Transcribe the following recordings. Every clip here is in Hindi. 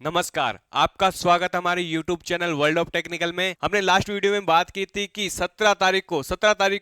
नमस्कार, आपका स्वागत हमारे YouTube channel world of technical में। हमने लास्ट वीडियो में बात की थी कि 17 तारीख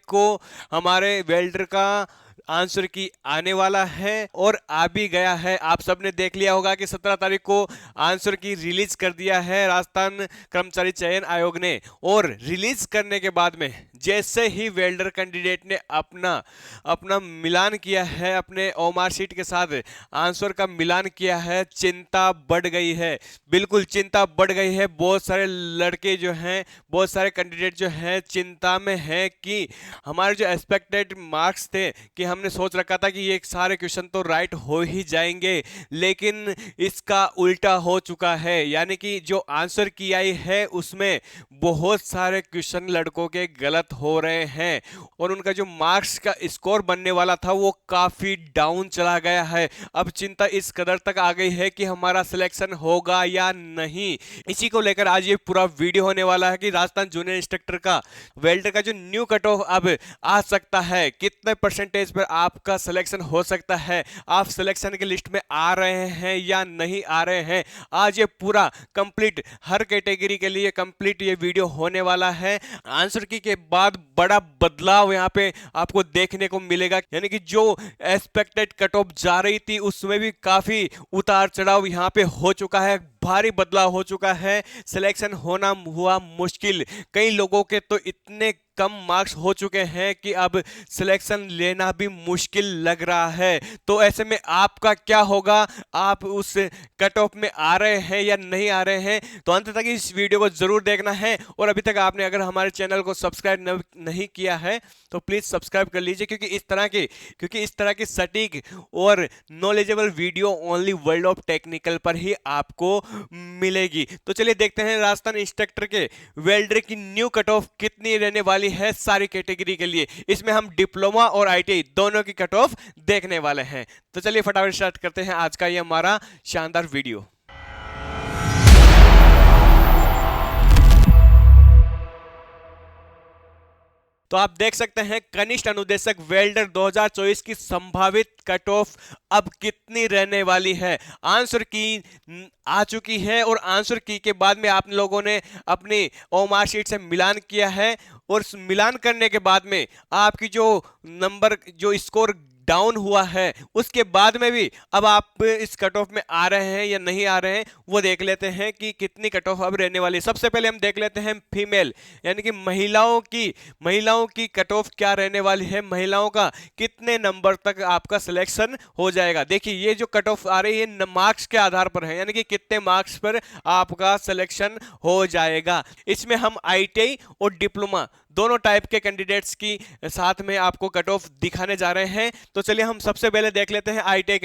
को हमारे वेल्डर का आंसर की आने वाला है और आ भी गया है। आप सबने देख लिया होगा कि 17 तारीख को आंसर की रिलीज कर दिया है राजस्थान कर्मचारी चयन आयोग ने। और रिलीज करने के बाद में जैसे ही वेल्डर कैंडिडेट ने अपना अपना मिलान किया है, अपने ओमार शीट के साथ आंसर का मिलान किया है, चिंता बढ़ गई है। बिल्कुल चिंता बढ़ गई है। बहुत सारे लड़के जो हैं, बहुत सारे कैंडिडेट जो हैं चिंता में हैं कि हमारे जो एक्सपेक्टेड मार्क्स थे कि हमने सोच रखा था कि ये सारे क्वेश्चन तो राइट हो ही जाएंगे, लेकिन इसका उल्टा हो चुका है। यानी कि जो आंसर की आई है उसमें बहुत सारे क्वेश्चन लड़कों के गलत हो रहे हैं और उनका जो मार्क्स का स्कोर बनने वाला था वो काफी डाउन चला गया है। अब चिंता इस कदर तक आ गई है कि हमारा सिलेक्शन होगा या नहीं। इसी को लेकर आज ये पूरा वीडियो होने वाला है कि राजस्थान जूनियर इंस्ट्रक्टर का वेल्डर का जो न्यू कट ऑफ अब आ सकता है, कितने परसेंटेज पर आपका सिलेक्शन हो सकता है, आप सिलेक्शन की लिस्ट में आ रहे हैं या नहीं आ रहे हैं। आज ये पूरा कंप्लीट हर कैटेगरी के लिए कंप्लीट ये वीडियो होने वाला है। आंसर की के बाद बड़ा बदलाव यहाँ पे आपको देखने को मिलेगा। यानी कि जो एक्सपेक्टेड कट ऑफ जा रही थी उसमें भी काफी उतार चढ़ाव यहाँ पे हो चुका है, भारी बदलाव हो चुका है। सिलेक्शन होना हुआ मुश्किल। कई लोगों के तो इतने कम मार्क्स हो चुके हैं कि अब सिलेक्शन लेना भी मुश्किल लग रहा है। तो ऐसे में आपका क्या होगा? आप उस कट ऑफ में आ रहे हैं या नहीं आ रहे हैं? तो अंत तक इस वीडियो को जरूर देखना है। और अभी तक आपने अगर हमारे चैनल को सब्सक्राइब नहीं किया है तो प्लीज सब्सक्राइब कर लीजिए, क्योंकि इस तरह की सटीक और knowledgeable video only world of technical पर ही आपको मिलेगी। तो चलिए देखते हैं राजस्थान इंस्ट्रक्टर के वेल्डर की न्यू कट ऑफ कितनी रहने वाली है सारी कैटेगरी के लिए। इसमें हम डिप्लोमा और आईटीआई दोनों की कट ऑफ देखने वाले हैं। तो चलिए फटाफट स्टार्ट करते हैं आज का ये हमारा शानदार वीडियो। तो आप देख सकते हैं कनिष्ठ अनुदेशक वेल्डर 2024 की संभावित कट ऑफ अब कितनी रहने वाली है। आंसर की आ चुकी है और आंसर की के बाद में आप लोगों ने अपनी ओमार शीट से मिलान किया है और मिलान करने के बाद में आपकी जो नंबर जो स्कोर डाउन हुआ है उसके बाद में भी अब आप इस कट ऑफ में आ रहे हैं या नहीं आ रहे हैं वो देख लेते हैं कि कितनी कट ऑफ अब रहने वाली है। सबसे पहले हम देख लेते हैं फीमेल यानी कि महिलाओं की कट ऑफ क्या रहने वाली है। महिलाओं का कितने नंबर तक आपका सिलेक्शन हो जाएगा। देखिए ये जो कट ऑफ आ रही है मार्क्स के आधार पर है, यानी कि कितने मार्क्स पर आपका सिलेक्शन हो जाएगा। इसमें हम आईटीआई और डिप्लोमा दोनों टाइप के कैंडिडेट्स की साथ में आपको कट ऑफ दिखाने जा रहे हैं। तो चलिए हम सबसे पहले देख लेते हैं आईटीआई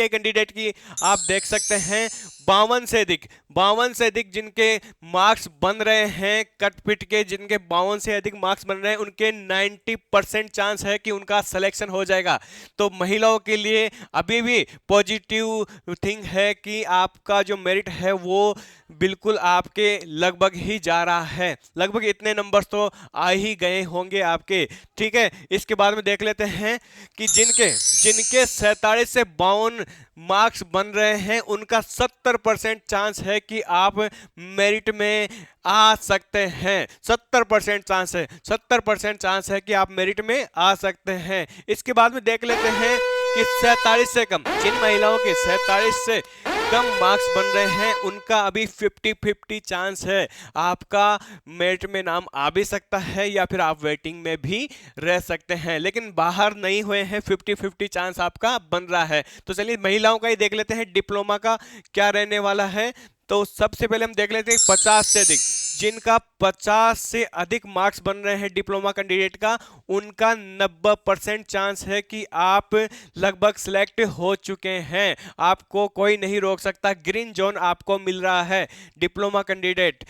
कैंडिडेट की आप देख सकते हैं 52 से अधिक जिनके मार्क्स बन रहे हैं कट पिट के, जिनके 52 से अधिक मार्क्स बन रहे हैं उनके 90% चांस है कि उनका सिलेक्शन हो जाएगा। तो महिलाओं के लिए अभी भी पॉजिटिव थिंग है कि आपका जो मेरिट है वो बिल्कुल आपके लगभग ही जा रहा है। लगभग इतने नंबर्स तो आ ही गए होंगे आपके। ठीक है, इसके बाद में देख लेते हैं कि जिनके 47 से 52 मार्क्स बन रहे हैं उनका 70% चांस है कि आप मेरिट में आ सकते हैं। 70% चांस है कि आप मेरिट में आ सकते हैं। इसके बाद में देख लेते हैं कि 47 से कम, जिन महिलाओं के 47 से कम मार्क्स बन रहे हैं उनका अभी 50-50 चांस है आपका मेरिट में नाम आ भी सकता है या फिर आप वेटिंग में भी रह सकते हैं, लेकिन बाहर नहीं हुए हैं। 50-50 चांस आपका बन रहा है। तो चलिए महिलाओं का ही देख लेते हैं डिप्लोमा का क्या रहने वाला है। तो सबसे पहले हम देख लेते हैं 50 से अधिक, जिनका 50 से अधिक मार्क्स बन रहे हैं डिप्लोमा कैंडिडेट का, उनका 90% चांस है कि आप लगभग सिलेक्ट हो चुके हैं। आपको कोई नहीं रोक सकता, ग्रीन जोन आपको मिल रहा है डिप्लोमा कैंडिडेट।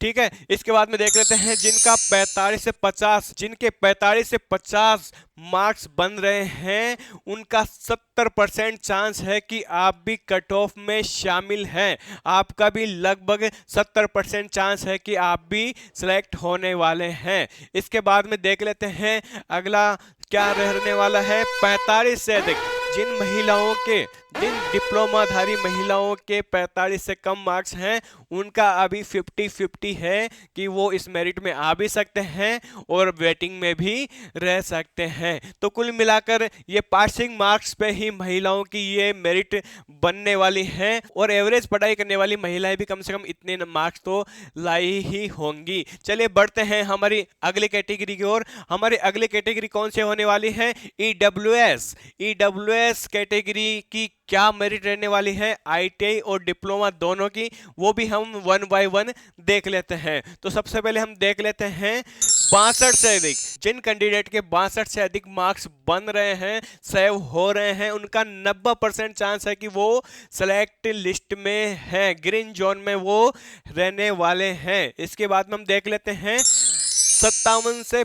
ठीक है, इसके बाद में देख लेते हैं जिनका 45 से 50 मार्क्स बन रहे हैं उनका 70% चांस है कि आप भी कट ऑफ में शामिल हैं। आपका भी लगभग 70% चांस है कि आप भी सिलेक्ट होने वाले हैं। इसके बाद में देख लेते हैं अगला क्या रहने वाला है। 45 से अधिक जिन महिलाओं के जिन डिप्लोमाधारी महिलाओं के 45 से कम मार्क्स हैं उनका अभी 50-50 है कि वो इस मेरिट में आ भी सकते हैं और वेटिंग में भी रह सकते हैं। तो कुल मिलाकर ये पासिंग मार्क्स पे ही महिलाओं की ये मेरिट बनने वाली है और एवरेज पढ़ाई करने वाली महिलाएं भी कम से कम इतने मार्क्स तो लाई ही होंगी। चलिए बढ़ते हैं हमारी अगली कैटेगरी की ओर। हमारी अगली कैटेगरी कौन सी होने वाली है? ईडब्ल्यूएस। ईडब्ल्यूएस कैटेगरी की क्या मेरिट रहने वाली है आईटीआई और डिप्लोमा दोनों की, वो भी हम वन बाय वन देख लेते हैं। तो सबसे पहले हम देख लेते हैं 62 से अधिक जिन कैंडिडेट के 62 से अधिक मार्क्स बन रहे हैं, सेव हो रहे हैं, उनका 90% चांस है कि वो सेलेक्ट लिस्ट में है, ग्रीन जोन में वो रहने वाले हैं। इसके बाद में हम देख लेते हैं 57 से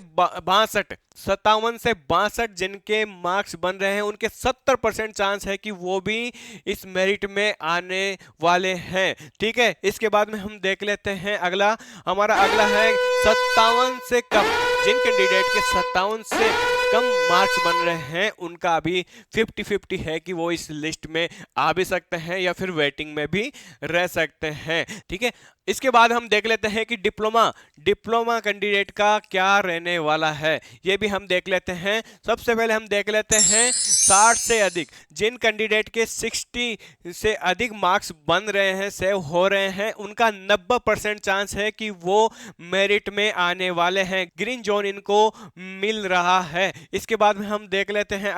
62 जिनके मार्क्स बन रहे हैं उनके 70% चांस है कि वो भी इस मेरिट में आने वाले हैं। ठीक है, इसके बाद में हम देख लेते हैं हमारा अगला है 57 से कम जिन कैंडिडेट के 57 से कम मार्क्स बन रहे हैं उनका अभी 50-50 है कि वो इस लिस्ट में आ भी सकते हैं या फिर वेटिंग में भी रह सकते हैं। ठीक है, इसके बाद हम देख लेते हैं कि डिप्लोमा कैंडिडेट का क्या रहने वाला है, ये भी हम देख लेते हैं। सबसे पहले हम देख लेते हैं 60 से अधिक जिन कैंडिडेट के 60 से अधिक मार्क्स बन रहे हैं, सेव हो रहे हैं, उनका 90% चांस है कि वो मेरिट में आने वाले हैं, ग्रीन जोन इनको मिल रहा है। इसके बाद में हम देख लेते हैं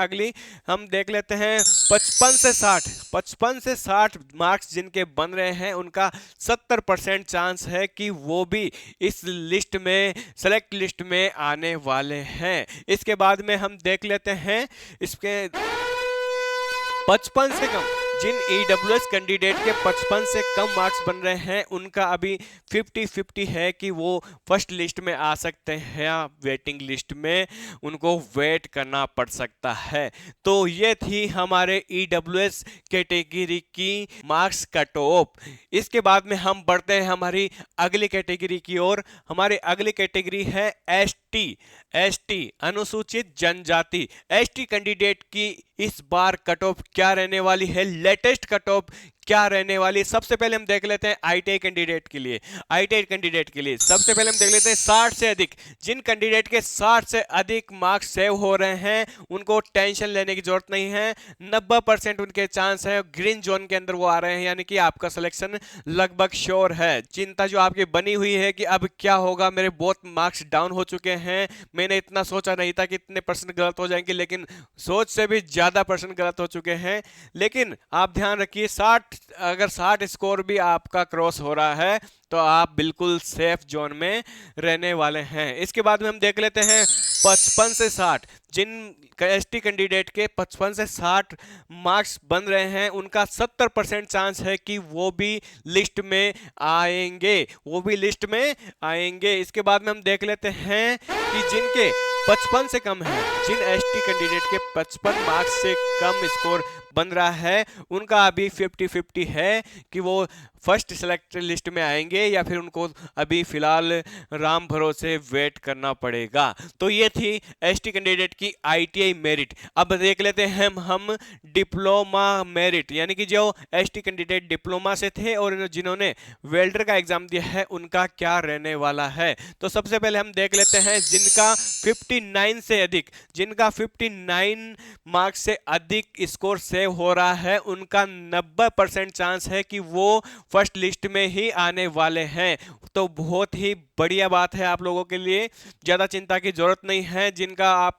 हम देख लेते हैं 55 से 60 मार्क्स जिनके बन रहे हैं उनका 70% चांस है कि वो भी इस लिस्ट में सेलेक्ट लिस्ट में आने वाले हैं। इसके बाद में हम देख लेते हैं इसके 55 से कम जिन ईडब्ल्यूएस कैंडिडेट के 55 से कम मार्क्स बन रहे हैं उनका अभी 50-50 है कि वो फर्स्ट लिस्ट में आ सकते हैं या वेटिंग लिस्ट में उनको वेट करना पड़ सकता है। तो ये थी हमारे ईडब्ल्यूएस कैटेगरी की मार्क्स कट ऑफ। इसके बाद में हम बढ़ते हैं हमारी अगली कैटेगरी की ओर। हमारी अगली कैटेगरी है एसटी अनुसूचित जनजाति। एसटी कैंडिडेट की इस बार कट ऑफ क्या रहने वाली है, लेटेस्ट कट ऑफ क्या रहने वाली। सबसे पहले हम देख लेते हैं आईटीआई कैंडिडेट के लिए सबसे पहले हम देख लेते हैं 60 से अधिक जिन कैंडिडेट के 60 से अधिक मार्क्स सेव हो रहे हैं उनको टेंशन लेने की जरूरत नहीं है, 90% उनके चांस है ग्रीन जोन के अंदर वो आ रहे हैं, यानी कि आपका सिलेक्शन लगभग श्योर है। चिंता जो आपकी बनी हुई है कि अब क्या होगा, मेरे बहुत मार्क्स डाउन हो चुके हैं, मैंने इतना सोचा नहीं था कि इतने परसेंट गलत हो जाएंगे, लेकिन सोच से भी ज्यादा परसेंट गलत हो चुके हैं। लेकिन आप ध्यान रखिए अगर 60 स्कोर भी आपका क्रॉस हो रहा है तो आप बिल्कुल सेफ जोन में रहने वाले हैं। इसके बाद में हम देख लेते हैं 55 से 60 जिन एसटी कैंडिडेट के 55 से 60 मार्क्स बन रहे हैं उनका 70% चांस है कि वो भी लिस्ट में आएंगे। इसके बाद में हम देख लेते हैं कि जिनके 55 से कम है जिन एसटी कैंडिडेट के 55 मार्क्स से कम स्कोर बन रहा है उनका अभी 50-50 है कि वो फर्स्ट सेलेक्ट लिस्ट में आएंगे या फिर उनको अभी फिलहाल राम भरोसे वेट करना पड़ेगा। तो ये थी एसटी कैंडिडेट की आईटीआई मेरिट। अब देख लेते हैं हम डिप्लोमा मेरिट, यानी कि जो एसटी कैंडिडेट डिप्लोमा से थे और जिन्होंने वेल्डर का एग्जाम दिया है उनका क्या रहने वाला है। तो सबसे पहले हम देख लेते हैं जिनका 59 मार्क्स से अधिक स्कोर सेव हो रहा है उनका 90% चांस है कि वो फर्स्ट लिस्ट में ही आने वाले हैं। तो बहुत ही बढ़िया बात है आप लोगों के लिए, ज्यादा चिंता की जरूरत नहीं है। जिनका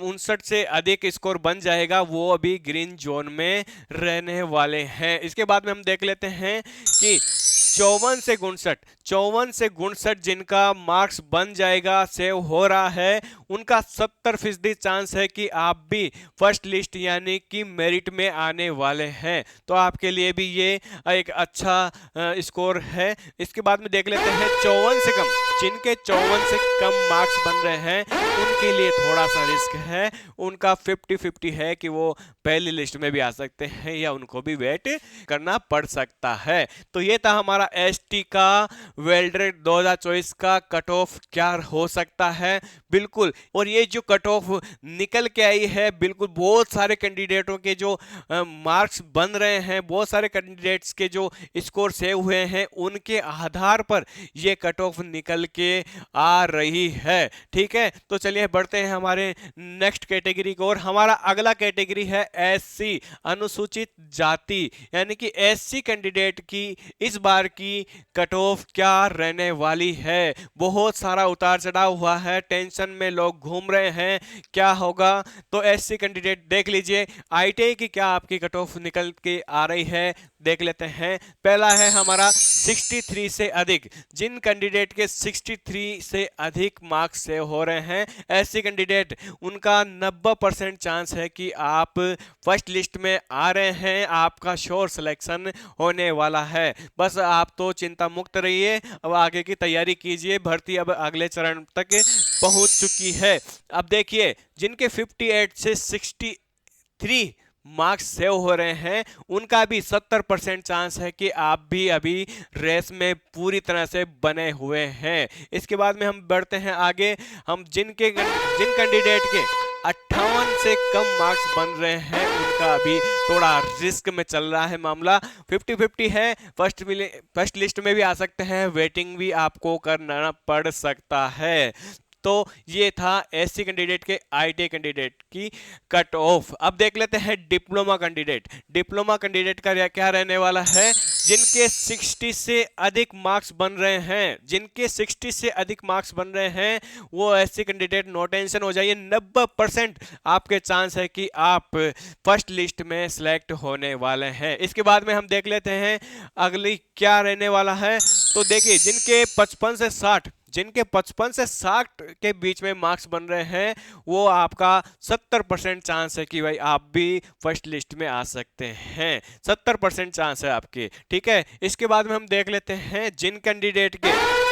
59 से अधिक स्कोर बन जाएगा वो अभी ग्रीन जोन में रहने वाले हैं। इसके बाद में हम देख लेते हैं कि 54 से 59 जिनका मार्क्स बन जाएगा, सेव हो रहा है, उनका 70% चांस है कि आप भी फर्स्ट लिस्ट यानी कि मेरिट में आने वाले हैं। तो आपके लिए भी ये एक अच्छा स्कोर है। इसके बाद में देख लेते हैं 54 से कम जिनके 54 से कम मार्क्स बन रहे हैं उनके लिए थोड़ा सा रिस्क है, उनका 50-50 है कि वो पहली लिस्ट में भी आ सकते हैं या उनको भी वेट करना पड़ सकता है। तो ये था हमारा एसटी का वेल्डर 2024 का कट ऑफ क्या हो सकता है। बिल्कुल, और ये जो कट ऑफ निकल के आई है, बिल्कुल बहुत सारे कैंडिडेटों के जो मार्क्स बन रहे हैं, बहुत सारे कैंडिडेट्स के जो स्कोर सेव हुए हैं, उनके आधार पर ये कट ऑफ निकल के आ रही है। ठीक है, तो चलिए बढ़ते हैं हमारे नेक्स्ट कैटेगरी को। और हमारा अगला कैटेगरी है एससी, अनुसूचित जाति, यानी कि एससी कैंडिडेट की इस बार की कट ऑफ क्या रहने वाली है। बहुत सारा उतार चढ़ाव हुआ है, टेंशन में लोग घूम रहे हैं, क्या होगा। तो एससी कैंडिडेट देख लीजिए आईटीआई की क्या आपकी कट ऑफ निकल के आ रही है, देख लेते हैं। पहला है हमारा 63 से अधिक, जिन कैंडिडेट के 63 से अधिक मार्क्स सेव हो रहे हैं एससी कैंडिडेट, उनका 90% चांस है कि आप फर्स्ट लिस्ट में आ रहे हैं, आपका श्योर सिलेक्शन होने वाला है। बस आप तो चिंता मुक्त रहिए, अब आगे की तैयारी कीजिए, भर्ती अब अगले चरण तक पहुंच चुकी है। अब देखिए जिनके 58 से 63 मार्क्स सेव हो रहे हैं, उनका भी 70% चांस है कि आप भी अभी रेस में पूरी तरह से बने हुए हैं। इसके बाद में हम बढ़ते हैं आगे। हम जिन कैंडिडेट के 58 से कम मार्क्स बन रहे हैं, उनका अभी थोड़ा रिस्क में चल रहा है मामला। 50-50 है, फर्स्ट लिस्ट में भी आ सकते हैं, वेटिंग भी आपको करना पड़ सकता है। तो ये था एससी कैंडिडेट के आईटीआई कैंडिडेट की कट ऑफ। अब देख लेते हैं डिप्लोमा कैंडिडेट। डिप्लोमा कैंडिडेट का क्या रहने वाला है। जिनके 60 से अधिक मार्क्स बन रहे हैं, जिनके 60 से अधिक मार्क्स बन रहे हैं, वो एससी कैंडिडेट नो टेंशन हो जाइए, 90% आपके चांस है कि आप फर्स्ट लिस्ट में सिलेक्ट होने वाले हैं। इसके बाद में हम देख लेते हैं अगली क्या रहने वाला है। तो देखिए जिनके 55 से 60 के बीच में मार्क्स बन रहे हैं, वो आपका 70% चांस है कि भाई आप भी फर्स्ट लिस्ट में आ सकते हैं। 70% चांस है आपके। ठीक है, इसके बाद में हम देख लेते हैं जिन कैंडिडेट के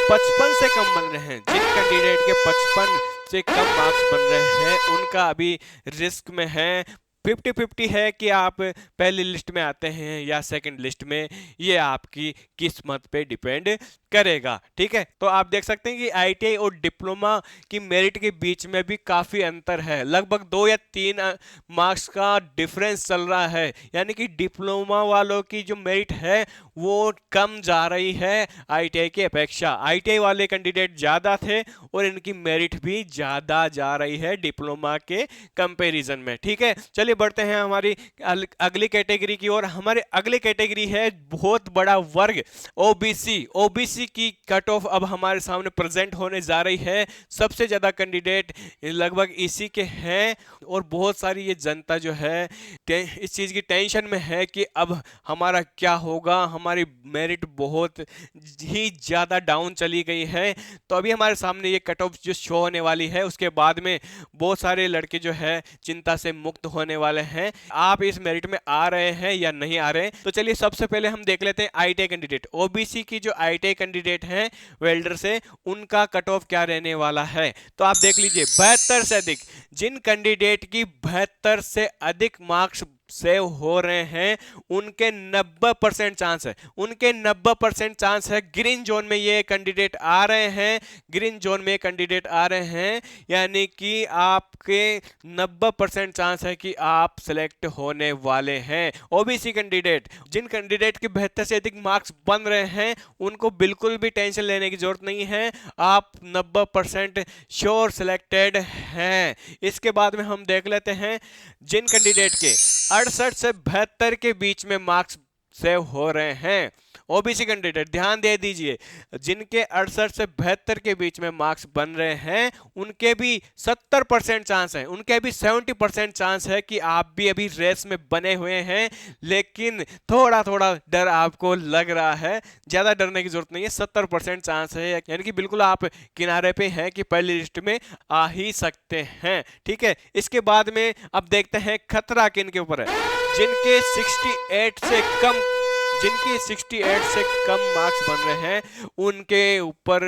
55 से कम बन रहे हैं, जिन कैंडिडेट के 55 से कम मार्क्स बन रहे हैं, उनका अभी रिस्क में है। 50-50 है कि आप पहली लिस्ट में आते हैं या सेकंड लिस्ट में, ये आपकी किस्मत पे डिपेंड करेगा। ठीक है, तो आप देख सकते हैं कि आईटीआई और डिप्लोमा की मेरिट के बीच में भी काफ़ी अंतर है, लगभग 2 या 3 मार्क्स का डिफरेंस चल रहा है। यानी कि डिप्लोमा वालों की जो मेरिट है वो कम जा रही है आईटीआई की अपेक्षा। आईटीआई वाले कैंडिडेट ज़्यादा थे और इनकी मेरिट भी ज़्यादा जा रही है डिप्लोमा के कंपेरिजन में। ठीक है, चलिए बढ़ते हैं हमारी अगली कैटेगरी की ओर। हमारे अगली कैटेगरी है बहुत बड़ा वर्ग ओबीसी। ओबीसी की कट ऑफ अब हमारे सामने प्रेजेंट होने जा रही है। सबसे ज्यादा कैंडिडेट लगभग इसी के हैं और बहुत सारी ये जनता जो है इस चीज की टेंशन में है कि अब हमारा क्या होगा, हमारी मेरिट बहुत ही ज्यादा डाउन चली गई है। तो अभी हमारे सामने ये कट ऑफ जो शो होने वाली है, उसके बाद में बहुत सारे लड़के जो है चिंता से मुक्त होने वाले हैं। आप इस मेरिट में आ रहे हैं या नहीं आ रहे हैं, तो चलिए सबसे पहले हम देख लेते हैं आईटीआई कैंडिडेट। ओबीसी की जो आईटीआई कैंडिडेट हैं वेल्डर से, उनका कट ऑफ क्या रहने वाला है। तो आप देख लीजिए 72 से अधिक, जिन कैंडिडेट की 72 से अधिक मार्क्स सेव हो रहे हैं, उनके 90% चांस है, उनके 90% चांस है ग्रीन जोन में ये कैंडिडेट आ रहे हैं। ग्रीन जोन में कैंडिडेट आ रहे हैं, यानी कि आपके 90% चांस है कि आप सिलेक्ट होने वाले हैं। ओबीसी कैंडिडेट, जिन कैंडिडेट के 72 से अधिक मार्क्स बन रहे हैं, उनको बिल्कुल भी टेंशन लेने की जरूरत नहीं है, आप 90% श्योर सिलेक्टेड हैं। इसके बाद में हम देख लेते हैं जिन कैंडिडेट के 68 से 72 के बीच में मार्क्स सेव हो रहे हैं। ओबीसी कैंडिडेट ध्यान दे दीजिए, जिनके 68 से 72 के बीच में मार्क्स बन रहे हैं, उनके भी 70% चांस है, उनके भी 70% चांस है कि आप भी अभी रेस में बने हुए हैं। लेकिन थोड़ा थोड़ा डर आपको लग रहा है, ज्यादा डरने की जरूरत नहीं है। 70% चांस है, यानी कि बिल्कुल आप किनारे पे हैं कि पहली लिस्ट में आ ही सकते हैं। ठीक है, इसके बाद में अब देखते हैं खतरा किन के ऊपर है। जिनके 68 से कम जिनके 68 से कम मार्क्स बन रहे हैं उनके ऊपर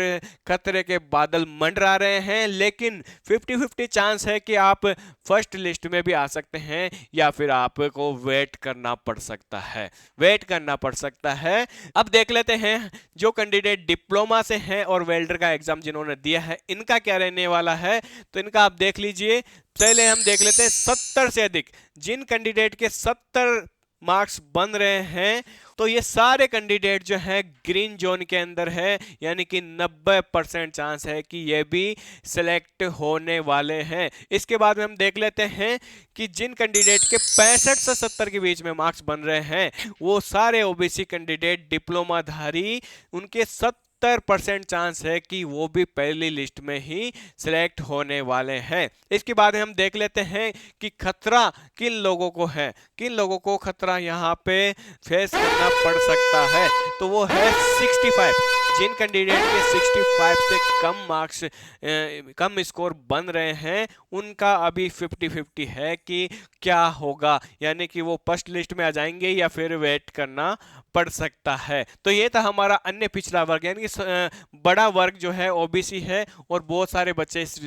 खतरे के बादल मंडरा रहे हैं, लेकिन 50-50 चांस है कि आप फर्स्ट लिस्ट में भी आ सकते हैं या फिर आपको वेट करना पड़ सकता है, वेट करना पड़ सकता है। अब देख लेते हैं जो कैंडिडेट डिप्लोमा से हैं और वेल्डर का एग्जाम जिन्होंने दिया है इनका क्या रहने वाला है। तो इनका आप देख लीजिए, पहले हम देख लेते हैं 70 से अधिक, जिन कैंडिडेट के 70 मार्क्स बन रहे हैं तो ये सारे कैंडिडेट जो है ग्रीन जोन के अंदर है, यानी कि 90% चांस है कि ये भी सिलेक्ट होने वाले हैं। इसके बाद में हम देख लेते हैं कि जिन कैंडिडेट के 65 से 70 के बीच में मार्क्स बन रहे हैं वो सारे ओबीसी कैंडिडेट डिप्लोमा धारी, उनके 70% चांस है कि वो भी पहली लिस्ट में ही सिलेक्ट होने वाले हैं। इसके बाद हम देख लेते हैं कि खतरा किन लोगों को है, किन लोगों को खतरा यहाँ पे फेस करना पड़ सकता है। तो वो है 65, जिन कैंडिडेट के 65 से कम मार्क्स कम स्कोर बन रहे हैं उनका अभी 50-50 है कि क्या होगा, यानी कि वो फर्स्ट लिस्ट में आ जाएंगे या फिर वेट करना पड़ सकता है। तो ये था हमारा अन्य पिछड़ा वर्ग, यानी कि बड़ा वर्ग जो है ओबीसी है और बहुत सारे बच्चे इस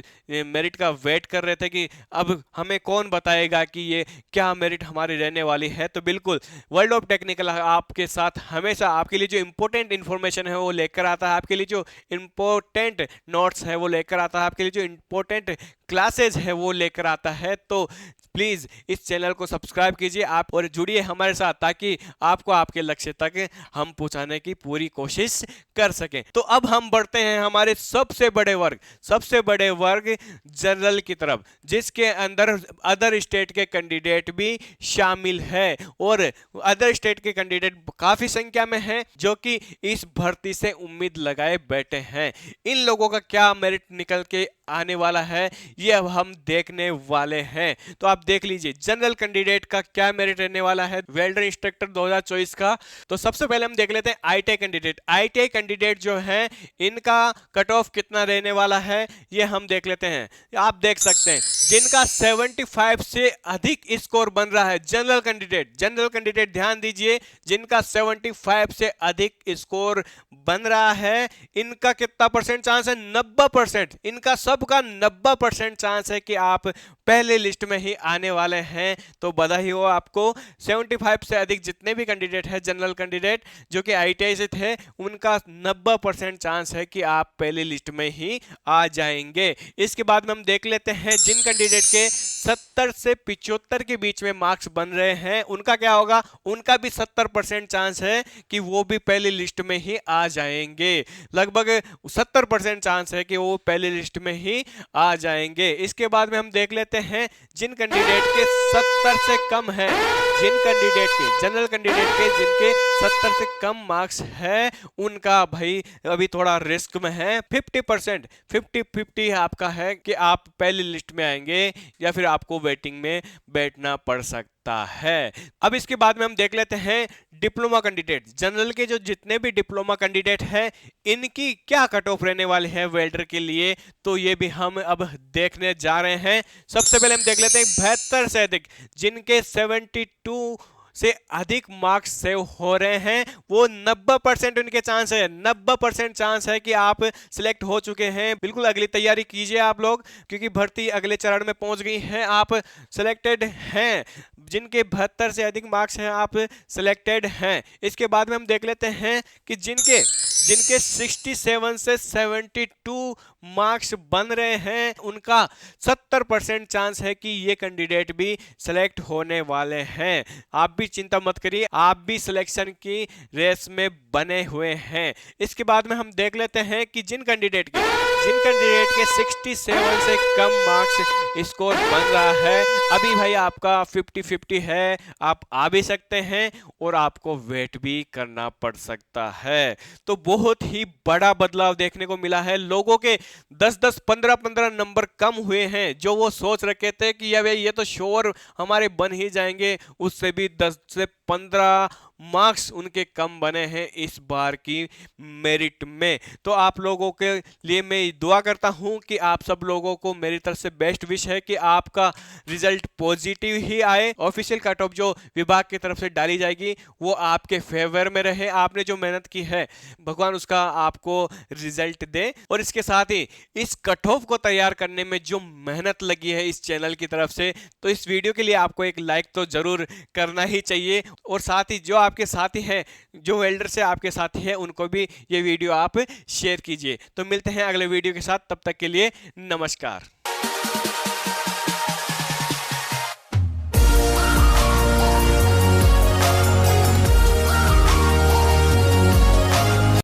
मेरिट का वेट कर रहे थे कि अब हमें कौन बताएगा कि ये क्या मेरिट हमारी रहने वाली है। तो बिल्कुल वर्ल्ड ऑफ टेक्निकल आपके साथ हमेशा आपके लिए जो इंपॉर्टेंट इंफॉर्मेशन है वो लेकर आता है, आपके लिए जो इंपॉर्टेंट नोट्स है वो लेकर आता है, आपके लिए जो इंपॉर्टेंट क्लासेज है वो लेकर आता है। तो प्लीज इस चैनल को सब्सक्राइब कीजिए आप और जुड़िए हमारे साथ ताकि आपको आपके लक्ष्य तक हम पहुंचाने की पूरी कोशिश कर सकें। तो अब हम बढ़ते हैं हमारे सबसे बड़े वर्ग जनरल की तरफ, जिसके अंदर अदर स्टेट के कैंडिडेट भी शामिल है और अदर स्टेट के कैंडिडेट काफी संख्या में हैं जो कि इस भर्ती से उम्मीद लगाए बैठे हैं। इन लोगों का क्या मेरिट निकल के आने वाला है ये अब हम देखने वाले हैं। तो आप देख लीजिए जनरल कैंडिडेट का क्या मेरिट रहने वाला है वेल्डर इंस्ट्रक्टर 2024 का। तो सबसे पहले हम देख लेते हैं आईटीआई कैंडिडेट जो है इनका कट ऑफ कितना रहने वाला है ये हम देख लेते हैं। आप देख सकते हैं जिनका 75 से अधिक स्कोर बन रहा है, जनरल कैंडिडेट ध्यान दीजिए, जिनका 75 से अधिक स्कोर बन रहा है इनका कितना परसेंट चांस है, 90%। इनका सबका 90% चांस है कि आप पहले लिस्ट में ही आने वाले हैं। तो बधाई हो आपको। 75 से अधिक जितने भी कैंडिडेट हैं जनरल कैंडिडेट जो कि आईटीआई से थे उनका 90% चांस है कि आप पहली लिस्ट में ही आ जाएंगे। इसके बाद में हम देख लेते हैं जिन कैंडिडेट के 70 से 75 के बीच में मार्क्स बन रहे हैं उनका क्या होगा, उनका भी 70% चांस है कि वो भी पहली लिस्ट में ही आ जाएंगे। लगभग 70% चांस है कि वो पहली लिस्ट में ही आ जाएंगे। इसके बाद में हम देख लेते हैं जिन कैंडिडेट के 70 से कम है, जिन कैंडिडेट के जनरल कैंडिडेट के जिनके 70 से कम मार्क्स है उनका भाई अभी थोड़ा रिस्क में है। 50% आपका है कि आप पहली लिस्ट में आएंगे या फिर आपको वेटिंग में बैठना पड़ सकता है। अब इसके बाद में हम देख लेते हैं डिप्लोमा कैंडिडेट, जनरल के जो जितने भी डिप्लोमा कैंडिडेट हैं इनकी क्या कट ऑफ रहने वाले हैं वेल्डर के लिए, तो ये भी हम अब देखने जा रहे हैं। सबसे पहले हम देख लेते हैं 72 से अधिक जिनके 72 से अधिक मार्क्स सेव हो रहे हैं वो 90% उनके चांस है, 90% चांस है कि आप सिलेक्ट हो चुके हैं। बिल्कुल अगली तैयारी कीजिए आप लोग क्योंकि भर्ती अगले चरण में पहुंच गई है, आप सिलेक्टेड हैं। जिनके 72 से अधिक मार्क्स हैं आप सिलेक्टेड हैं। इसके बाद में हम देख लेते हैं कि जिनके 67 से 72 मार्क्स बन रहे हैं उनका 70% चांस है कि ये कैंडिडेट भी सिलेक्ट होने वाले हैं। आप भी चिंता मत करिए, आप भी सिलेक्शन की रेस में बने हुए हैं। इसके बाद में हम देख लेते हैं कि जिन कैंडिडेट के 67 से कम मार्क्स स्कोर बन रहा है अभी भाई आपका 50-50 है, आप आ भी सकते हैं और आपको वेट भी करना पड़ सकता है। तो बहुत ही बड़ा बदलाव देखने को मिला है। लोगों के 10-10, 15-15 नंबर कम हुए हैं। जो वो सोच रखे थे कि ये तो श्योर हमारे बन ही जाएंगे, उससे भी 10 से 15 मार्क्स उनके कम बने हैं इस बार की मेरिट में। तो आप लोगों के लिए मैं दुआ करता हूं कि आप सब लोगों को मेरी तरफ से बेस्ट विश है कि आपका रिजल्ट पॉजिटिव ही आए। ऑफिशियल कट ऑफ जो विभाग की तरफ से डाली जाएगी वो आपके फेवर में रहे। आपने जो मेहनत की है भगवान उसका आपको रिजल्ट दे। और इसके साथ ही इस कट ऑफ को तैयार करने में जो मेहनत लगी है इस चैनल की तरफ से, तो इस वीडियो के लिए आपको एक लाइक तो जरूर करना ही चाहिए। और साथ ही जो आपके साथी हैं, जो वेल्डर से आपके साथी हैं, उनको भी ये वीडियो आप शेयर कीजिए। तो मिलते हैं अगले वीडियो के साथ, तब तक के लिए नमस्कार।